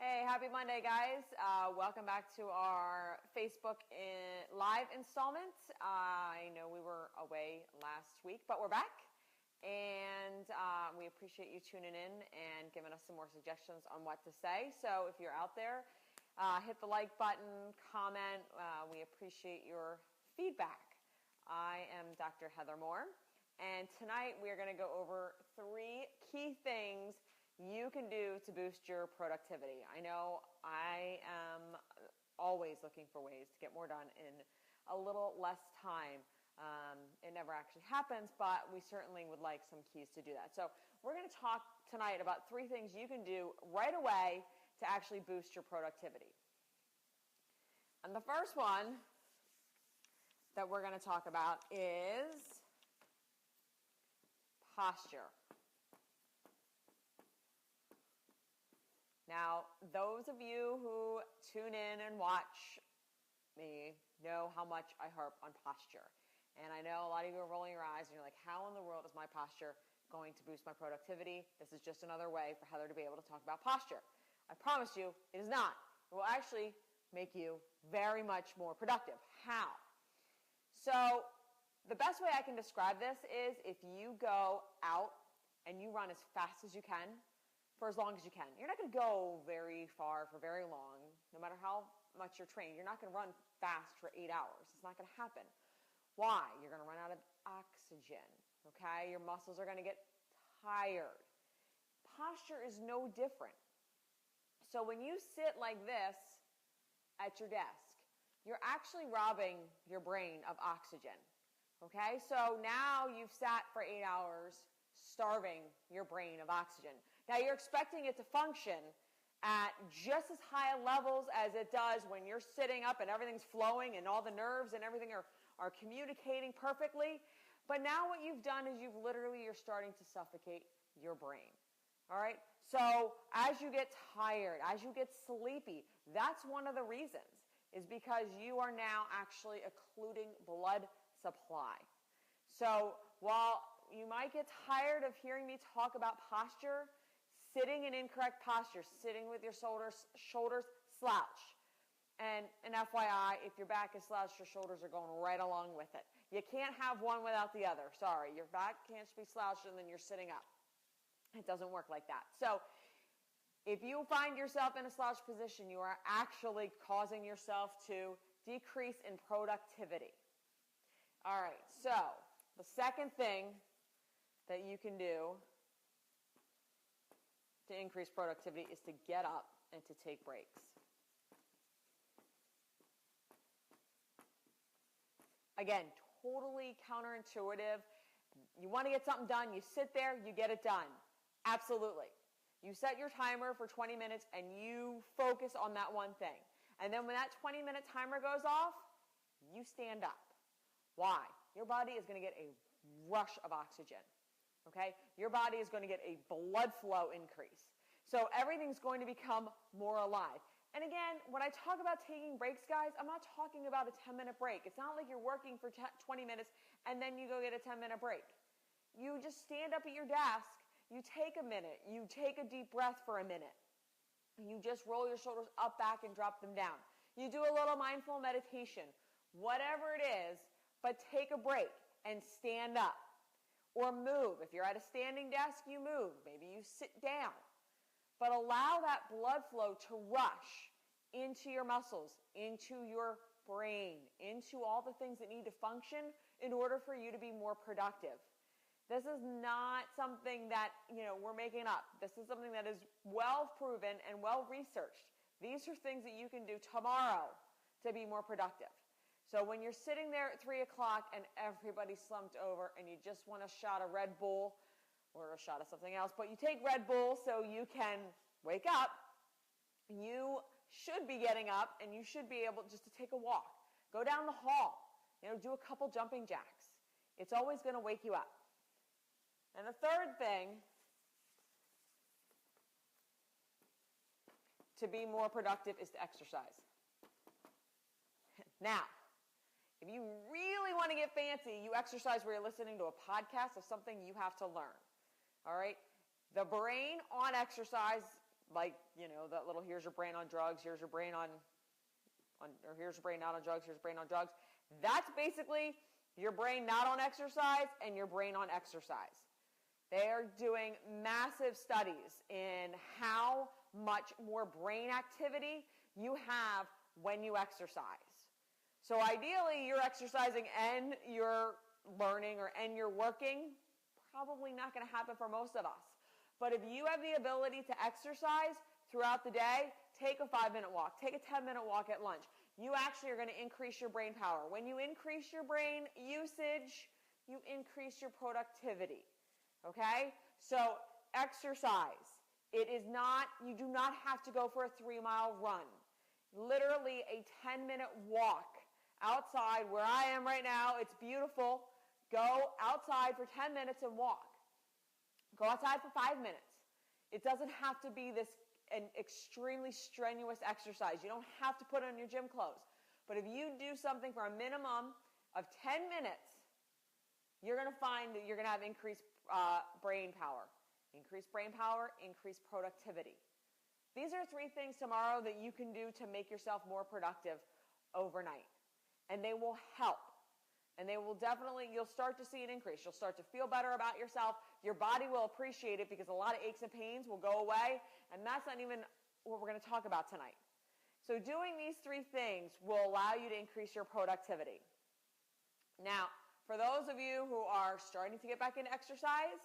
Hey, happy Monday, guys. Welcome back to our Facebook live installment. I know we were away last week, but we're back. And we appreciate you tuning in and giving us some more suggestions on what to say. So if you're out there, hit the like button, comment. We appreciate your feedback. I am Dr. Heather Moore. And tonight we are going to go over 3 key things you can do to boost your productivity. I know I am always looking for ways to get more done in a little less time. It never actually happens, but we certainly would like some keys to do that. So we're going to talk tonight about 3 things you can do right away to actually boost your productivity. And the first one that we're going to talk about is posture. Now, those of you who tune in and watch me know how much I harp on posture. And I know a lot of you are rolling your eyes and you're like, how in the world is my posture going to boost my productivity? This is just another way for Heather to be able to talk about posture. I promise you, it is not. It will actually make you very much more productive. How? So the best way I can describe this is if you go out and you run as fast as you can for as long as you can. You're not going to go very far for very long, no matter how much you're trained. You're not going to run fast for 8 hours. It's not going to happen. Why? You're going to run out of oxygen, okay? Your muscles are going to get tired. Posture is no different. So when you sit like this at your desk, you're actually robbing your brain of oxygen, okay? So now you've sat for 8 hours starving your brain of oxygen. Now you're expecting it to function at just as high levels as it does when you're sitting up and everything's flowing and all the nerves and everything are communicating perfectly. But now what you've done is you're starting to suffocate your brain. All right? So as you get tired, as you get sleepy, that's one of the reasons, is because you are now actually occluding blood supply. So while you might get tired of hearing me talk about posture, sitting in incorrect posture, sitting with your shoulders slouched. And an FYI, if your back is slouched, your shoulders are going right along with it. You can't have one without the other. Sorry, your back can't be slouched and then you're sitting up. It doesn't work like that. So if you find yourself in a slouched position, you are actually causing yourself to decrease in productivity. All right, so the second thing that you can do to increase productivity is to get up and to take breaks. Again, totally counterintuitive. You want to get something done, you sit there, you get it done. Absolutely. You set your timer for 20 minutes and you focus on that one thing. And then when that 20-minute timer goes off, you stand up. Why? Your body is going to get a rush of oxygen. Okay? Your body is going to get a blood flow increase. So everything's going to become more alive. And again, when I talk about taking breaks, guys, I'm not talking about a 10-minute break. It's not like you're working for 20 minutes and then you go get a 10-minute break. You just stand up at your desk, you take a minute, you take a deep breath for a minute. You just roll your shoulders up, back, and drop them down. You do a little mindful meditation, whatever it is, but take a break and stand up. Or move. If you're at a standing desk, you move. Maybe you sit down. But allow that blood flow to rush into your muscles, into your brain, into all the things that need to function in order for you to be more productive. This is not something that, we're making up. This is something that is well proven and well researched. These are things that you can do tomorrow to be more productive. So when you're sitting there at 3 o'clock and everybody's slumped over and you just want a shot of Red Bull or a shot of something else, but you take Red Bull so you can wake up, you should be getting up and you should be able just to take a walk. Go down the hall, do a couple jumping jacks. It's always going to wake you up. And the third thing to be more productive is to exercise. Now, if you really want to get fancy, you exercise where you're listening to a podcast of something you have to learn. All right? The brain on exercise like, that little here's your brain on drugs, here's your brain or here's your brain not on drugs, here's your brain on drugs. That's basically your brain not on exercise and your brain on exercise. They are doing massive studies in how much more brain activity you have when you exercise. So ideally, you're exercising and you're learning and you're working. Probably not going to happen for most of us. But if you have the ability to exercise throughout the day, take a 5-minute walk, take a 10-minute walk at lunch. You actually are going to increase your brain power. When you increase your brain usage, you increase your productivity. Okay? So exercise. You do not have to go for a 3-mile run. Literally a 10-minute walk outside where I am right now. It's beautiful. Go outside for 10 minutes and walk. Go outside for 5 minutes. It doesn't have to be an extremely strenuous exercise. You don't have to put on your gym clothes. But if you do something for a minimum of 10 minutes, you're going to find that you're going to have increased brain power. Increased brain power, increased productivity. These are 3 things tomorrow that you can do to make yourself more productive overnight. And they will help. And they will you'll start to see an increase. You'll start to feel better about yourself. Your body will appreciate it because a lot of aches and pains will go away. And that's not even what we're going to talk about tonight. So doing these 3 things will allow you to increase your productivity. Now, for those of you who are starting to get back into exercise,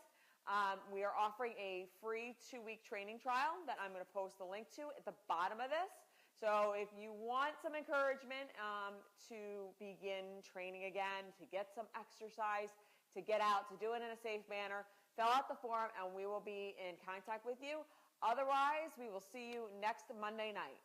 we are offering a free 2-week training trial that I'm going to post the link to at the bottom of this. So if you want some encouragement to begin training again, to get some exercise, to get out, to do it in a safe manner, fill out the form and we will be in contact with you. Otherwise, we will see you next Monday night.